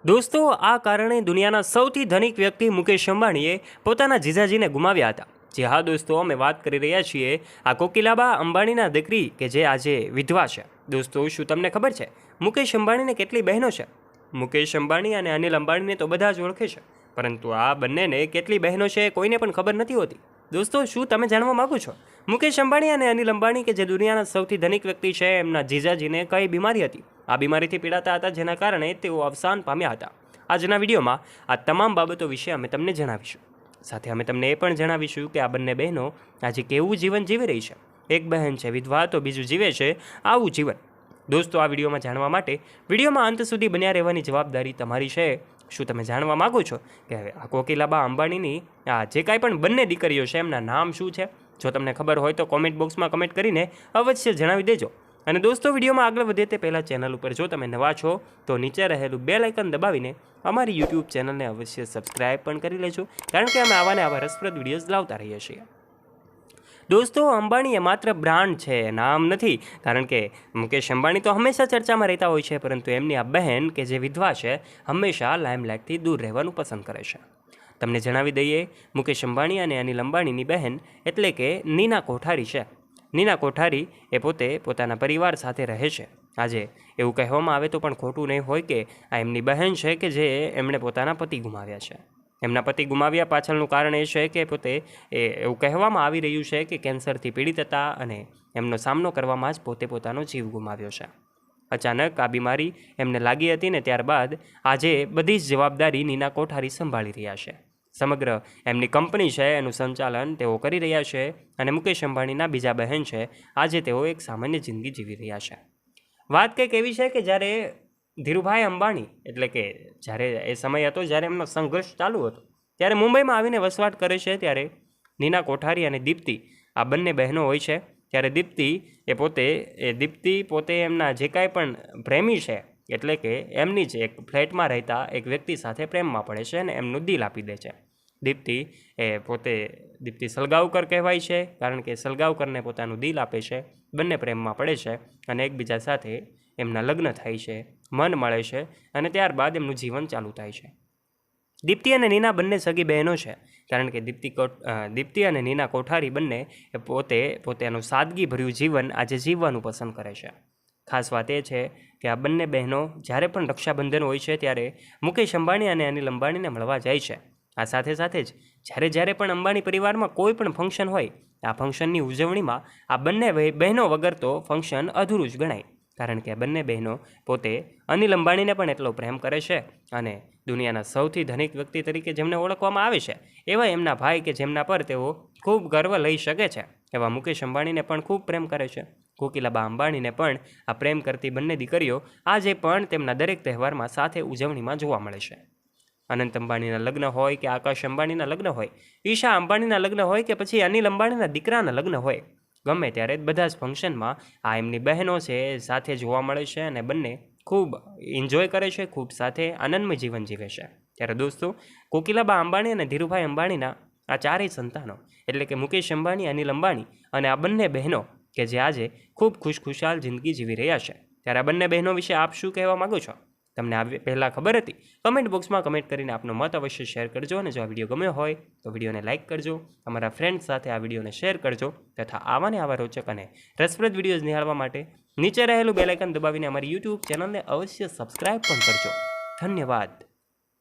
દોસ્તો, આ કારણે દુનિયાના સૌથી ધનિક વ્યક્તિ મુકેશ અંબાણીએ પોતાના જીજાજીને ગુમાવ્યા હતા. જી હા દોસ્તો, અમે વાત કરી રહ્યા છીએ આ કોકિલાબા અંબાણીના દીકરી કે જે આજે વિધવા છે. દોસ્તો, શું તમને ખબર છે મુકેશ અંબાણીને કેટલી બહેનો છે? મુકેશ અંબાણી અને અનિલ અંબાણીને તો બધા જ ઓળખે છે, પરંતુ આ બંનેને કેટલી બહેનો છે કોઈને પણ ખબર નથી હોતી. દોસ્તો, શું તમે જાણવા માગો છો મુકેશ અંબાણી અને અનિલ અંબાણી કે જે દુનિયાના સૌથી ધનિક વ્યક્તિ છે, એમના જીજાજીને કઈ બીમારી હતી? આ બીમારીથી પીડાતા હતા, જેના કારણે તેઓ અવસાન પામ્યા હતા. આજના વિડીયોમાં આ તમામ બાબતો વિશે અમે તમને જણાવીશું. સાથે અમે તમને એ પણ જણાવીશું કે આ બંને બહેનો આજે કેવું જીવન જીવી રહી છે. એક બહેન છે વિધવા, તો બીજું જીવે છે આવું જીવન. દોસ્તો, આ વિડીયોમાં જાણવા માટે વિડીયોમાં અંત સુધી બન્યા રહેવાની જવાબદારી તમારી છે. શું તમે જાણવા માગો છો કે આ કોકિલાબા અંબાણીની આ જે કાંઈ પણ બંને દીકરીઓ છે એમના નામ શું છે? જો તમને ખબર હોય તો કોમેન્ટ બોક્સમાં કમેન્ટ કરીને અવશ્ય જણાવી દેજો. અને દોસ્તો, વિડીયોમાં આગળ વધે તે પહેલાં ચેનલ ઉપર જો તમે નવા છો તો નીચે રહેલું બેલ આઇકન દબાવીને અમારી યુટ્યુબ ચેનલને અવશ્ય સબસ્ક્રાઇબ પણ કરી લેજો, કારણ કે અમે આવા ને આવા રસપ્રદ વિડીયોઝ લાવતા રહીએ છીએ. દોસ્તો, અંબાણી એ માત્ર બ્રાન્ડ છે, નામ નથી. કારણ કે મુકેશ અંબાણી તો હંમેશા ચર્ચામાં રહેતા હોય છે, પરંતુ એમની આ બહેન કે જે વિધવા છે હંમેશા લાઇમલાઇટથી દૂર રહેવાનું પસંદ કરે છે. તમને જણાવી દઈએ, મુકેશ અંબાણી અને અનિલ અંબાણીની બહેન એટલે કે નીના કોઠારી છે. નીના કોઠારી એ પોતે પોતાના પરિવાર સાથે રહે છે. આજે એવું કહેવામાં આવે તો પણ ખોટું નહીં હોય કે આ એમની બહેન છે કે જે એમણે પોતાના પતિ ગુમાવ્યા છે. એમના પતિ ગુમાવ્યા પાછળનું કારણ એ છે કે પોતે એવું કહેવામાં આવી રહ્યું છે કે કેન્સરથી પીડિત હતા અને એમનો સામનો કરવામાં જ પોતે પોતાનો જીવ ગુમાવ્યો છે. અચાનક આ બીમારી એમને લાગી હતી ને ત્યારબાદ આજે બધી જ જવાબદારી નીના કોઠારી સંભાળી રહ્યા છે. સમગ્ર એમની કંપની છે એનું સંચાલન તેઓ કરી રહ્યા છે અને મુકેશ અંબાણીના બીજા બહેન છે આજે તેઓ એક સામાન્ય જિંદગી જીવી રહ્યા છે. વાત કંઈક એવી છે કે જ્યારે ધીરુભાઈ અંબાણી એટલે કે જ્યારે એ સમય હતો જ્યારે એમનો સંઘર્ષ ચાલુ હતો, ત્યારે મુંબઈમાં આવીને વસવાટ કરે છે. ત્યારે નીના કોઠારી અને દીપ્તિ આ બંને બહેનો હોય છે. ત્યારે દીપ્તિ પોતે એમના જે કાંઈ પણ પ્રેમી છે એટલે કે એમની જ એક ફ્લેટમાં રહેતા એક વ્યક્તિ સાથે પ્રેમમાં પડે છે અને એમનું દિલ આપી દે છે. દીપ્તિ સલગાવકર કહેવાય છે, કારણ કે સલગાવકરને પોતાનું દિલ આપે છે. બંને પ્રેમમાં પડે છે અને એકબીજા સાથે એમના લગ્ન થાય છે, મન મળે છે અને ત્યારબાદ એમનું જીવન ચાલુ થાય છે. દીપ્તિ અને નીના બંને સગી બહેનો છે, કારણ કે દીપ્તિ અને નીના કોઠારી બંને પોતાનું સાદગીભર્યું જીવન આજે જીવવાનું પસંદ કરે છે. ખાસ વાત એ છે કે આ બંને બહેનો જ્યારે પણ રક્ષાબંધન હોય છે ત્યારે મુકેશ અંબાણી અને અનિલ અંબાણીને મળવા જાય છે. આ સાથે સાથે જ જ્યારે પણ અંબાણી પરિવારમાં કોઈ પણ ફંક્શન હોય, આ ફંક્શનની ઉજવણીમાં આ બંને બહેનો વગર તો ફંક્શન અધૂરું જ ગણાય. કારણ કે આ બંને બહેનો પોતે અનિલ અંબાણીને પણ એટલો પ્રેમ કરે છે અને દુનિયાના સૌથી ધનિક વ્યક્તિ તરીકે જેમને ઓળખવામાં આવે છે એવા એમના ભાઈ કે જેમના પર તેઓ ખૂબ ગર્વ લઈ શકે છે એવા મુકેશ અંબાણીને પણ ખૂબ પ્રેમ કરે છે. કોકિલાબા અંબાણીને પણ આ પ્રેમ કરતી બંને દીકરીઓ આજે પણ તેમના દરેક તહેવારમાં સાથે ઉજવણીમાં જોવા મળે છે. અનંત અંબાણીના લગ્ન હોય કે આકાશ અંબાણીના લગ્ન હોય, ઈશા અંબાણીના લગ્ન હોય કે પછી અનિલ અંબાણીના દીકરાના લગ્ન હોય, ગમે ત્યારે બધા જ ફંક્શનમાં આ એમની બહેનો છે સાથે જોવા મળે છે અને બંને ખૂબ એન્જોય કરે છે, ખૂબ સાથે આનંદમય જીવન જીવે છે. ત્યારે દોસ્તો, કોકિલાબા અંબાણી અને ધીરુભાઈ અંબાણીના આ ચારેય સંતાનો એટલે કે મુકેશ અંબાણી, અનિલ અંબાણી અને આ બંને બહેનો કે જે આજે ખૂબ ખુશખુશાલ જિંદગી જીવી રહ્યા છે. ત્યારે આ બંને બહેનો વિશે આપ શું કહેવા માગો છો? તમને આ પહેલાં ખબર હતી? કમેન્ટ બોક્સમાં કમેન્ટ કરીને આપનો મત અવશ્ય શેર કરજો. અને જો આ વિડીયો ગમ્યો હોય તો વિડીયોને લાઇક કરજો, તમારા ફ્રેન્ડ્સ સાથે આ વિડીયોને શેર કરજો તથા આવા ને આવા રોચક અને રસપ્રદ વિડીયોઝ નિહાળવા માટે નીચે રહેલું બેલ આઇકન દબાવીને અમારી યુટ્યુબ ચેનલને અવશ્ય સબસ્ક્રાઇબ પણ કરજો. ધન્યવાદ.